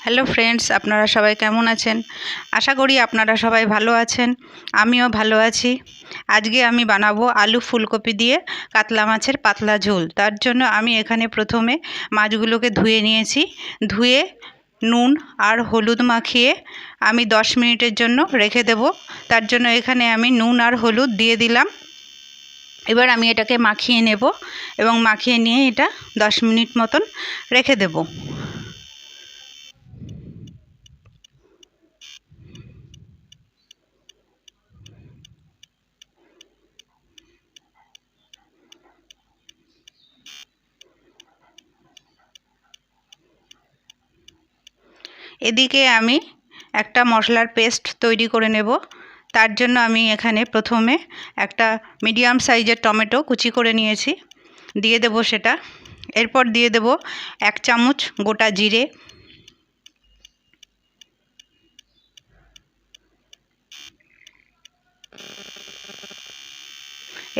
Hello friends, আপনারা সবাই কেমন আছেন? আশা করি আপনারা সবাই ভালো আছেন। আমিও ভালো আছি। আজকে আমি বানাবো আলু ফুলকপি দিয়ে কাতলা মাছের পাতলা ঝোল। তার জন্য আমি এখানে প্রথমে মাছগুলোকে ধুয়ে নিয়েছি। ধুয়ে নুন আর হলুদ মাখিয়ে আমি 10 মিনিটের জন্য রেখে দেব। তার জন্য এখানে আমি নুন আর হলুদ দিয়ে দিলাম। এবার আমি এটাকে মাখিয়ে নেব এবং মাখিয়ে নিয়ে এটা 10 মিনিট মতন রেখে দেব। এদিকে আমি একটা মশলার পেস্ট তৈরি করে নেব। তার জন্য আমি এখানে প্রথমে একটা মিডিয়াম সাইজের টমেটো কুচি করে নিয়েছি, দিয়ে দেব সেটা। এরপর দিয়ে দেব 1 চামচ গোটা জিরে,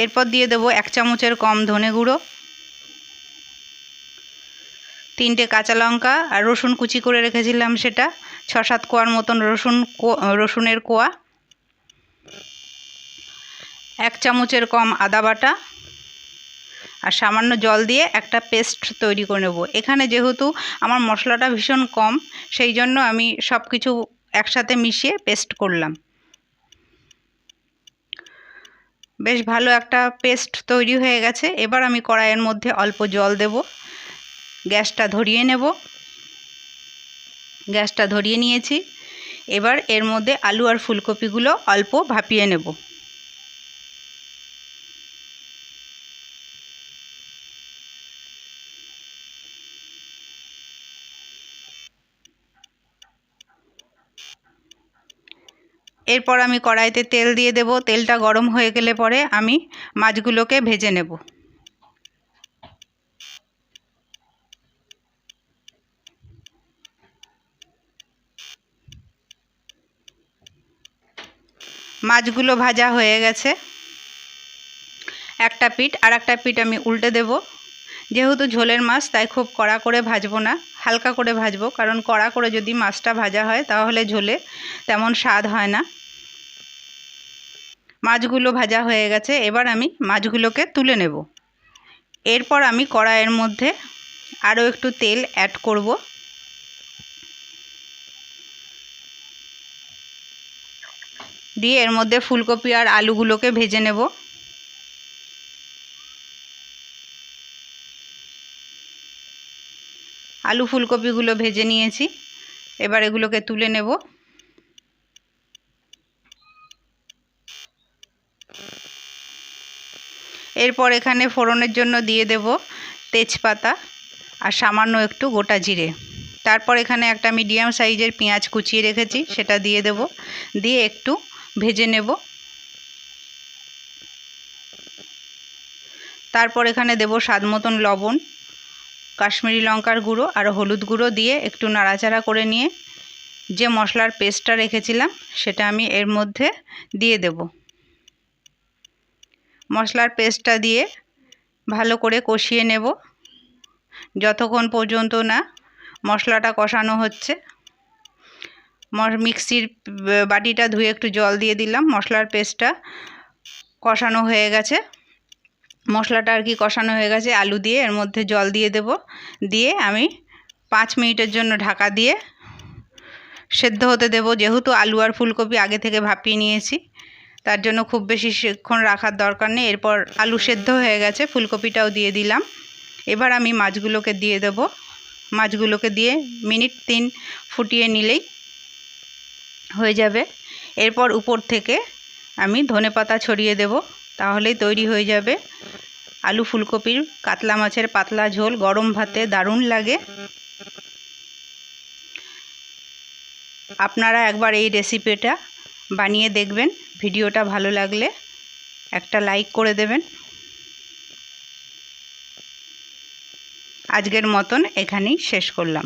এরপর দিয়ে দেব 1 চামচের কম ধনে গুঁড়ো, 3টে কাঁচা লঙ্কা আর রসুন কুচি করে রেখেছিলাম সেটা, 6-7 কোয়ার মতন রসুনের কোয়া, 1 চামচের কম আদা বাটা আর সামান্য জল দিয়ে একটা পেস্ট তৈরি করে নেব। এখানে যেহেতু আমার মশলাটা ভীষণ কম, সেই জন্য আমি সব কিছু একসাথে মিশিয়ে পেস্ট করলাম। বেশ ভালো একটা পেস্ট তৈরি হয়ে গেছে। এবার আমি কড়াইয়ের মধ্যে অল্প জল দেব, গ্যাসটা ধরিয়ে নেব। গ্যাসটা ধরিয়ে নিয়েছি। এবার এর মধ্যে আলু আর ফুলকপিগুলো অল্প ভাপিয়ে নেব। এরপর আমি কড়াইতে তেল দিয়ে দেব। তেলটা গরম হয়ে গেলে পরে আমি মাছগুলোকে ভেজে নেব। মাছগুলো ভাজা হয়ে গেছে। একটা পিঠ আর একটা পিঠ আমি উল্টে দেব। যেহেতু ঝোলের মাছ তাই খুব কড়া করে ভাজবো না, হালকা করে ভাজবো, কারণ কড়া করে যদি মাছটা ভাজা হয় তাহলে ঝোলে তেমন স্বাদ হয় না। মাছগুলো ভাজা হয়ে গেছে। এবার আমি মাছগুলোকে তুলে নেব। এরপর আমি কড়াইয়ের মধ্যে আরও একটু তেল অ্যাড করব। দিয়ে এর মধ্যে ফুলকপি আর আলুগুলোকে ভেজে নেব। আলু ফুলকপিগুলো ভেজে নিয়েছি। এবার এগুলোকে তুলে নেব। এরপর এখানে ফোড়নের জন্য দিয়ে দেব তেজপাতা আর সামান্য একটু গোটা জিরে। তারপর এখানে একটা মিডিয়াম সাইজের পেঁয়াজ কুচিয়ে রেখেছি, সেটা দিয়ে দেব। দিয়ে একটু ভেজে নেব। তারপর এখানে দেব স্বাদ মতন লবণ, কাশ্মীরি লঙ্কার গুঁড়ো আর হলুদ গুঁড়ো দিয়ে একটু নাড়াচাড়া করে নিয়ে যে মশলার পেস্টটা রেখেছিলাম সেটা আমি এর মধ্যে দিয়ে দেব। মশলার পেস্টটা দিয়ে ভালো করে কষিয়ে নেব যতক্ষণ পর্যন্ত না মশলাটা কষানো হচ্ছে। মিক্সির বাটিটা ধুয়ে একটু জল দিয়ে দিলাম। মশলার পেস্টটা কষানো হয়ে গেছে। মশলাটা আর কি কষানো হয়ে গেছে। আলু দিয়ে এর মধ্যে জল দিয়ে দেব। দিয়ে আমি 5 মিনিটের জন্য ঢাকা দিয়ে সেদ্ধ হতে দেব। যেহেতু আলু আর ফুলকপি আগে থেকে ভাপিয়ে নিয়েছি, তার জন্য খুব বেশিক্ষণ রাখার দরকার নেই। এরপর আলু সেদ্ধ হয়ে গেছে, ফুলকপিটাও দিয়ে দিলাম। এবার আমি মাছগুলোকে দিয়ে দেব। মাছগুলোকে দিয়ে মিনিট 3 ফুটিয়ে নিলেই হয়ে যাবে। এরপর উপর থেকে আমি ধনেপাতা ছড়িয়ে দেব। তাহলেই তৈরি হয়ে যাবে আলু ফুলকপির কাতলা মাছের পাতলা ঝোল। গরম ভাতে দারুণ লাগে। আপনারা একবার এই রেসিপিটা বানিয়ে দেখবেন। ভিডিওটা ভালো লাগলে একটা লাইক করে দেবেন। আজকের মতন এখানেই শেষ করলাম।